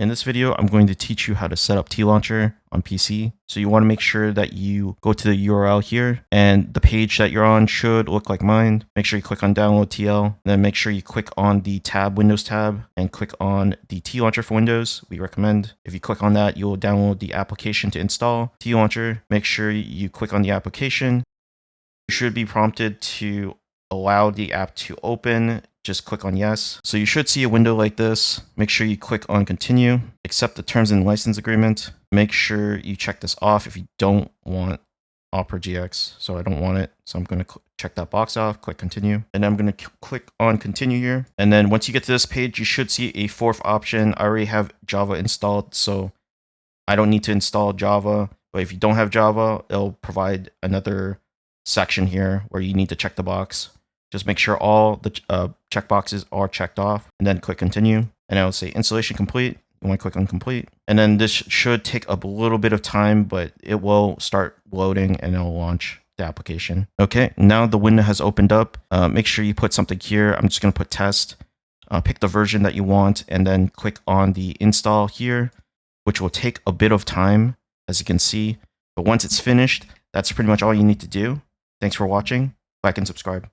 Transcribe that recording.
In this video, I'm going to teach you how to set up TLauncher on PC. So you want to make sure that you go to the URL here, and the page that you're on should look like mine. Make sure you click on download TL, then make sure you click on the Windows tab and click on the TLauncher for Windows. We recommend. If you click on that, you'll download the application to install TLauncher. Make sure you click on the application. You should be prompted to allow the app to open. Just click on yes. So you should see a window like this. Make sure you click on continue, accept the terms and license agreement. Make sure you check this off if you don't want Opera GX. So I don't want it. So I'm going to check that box off, click continue. And I'm going to click on continue here. And then once you get to this page, you should see a fourth option. I already have Java installed, so I don't need to install Java. But if you don't have Java, it'll provide another section here where you need to check the box. Just make sure all the checkboxes are checked off and then click continue. And I will say installation complete. You want to click on complete. And then this should take up a little bit of time, but it will start loading and it'll launch the application. Okay, now the window has opened up. Make sure you put something here. I'm just going to put test. Pick the version that you want and then click on the install here, which will take a bit of time, as you can see. But once it's finished, that's pretty much all you need to do. Thanks for watching. Like and subscribe.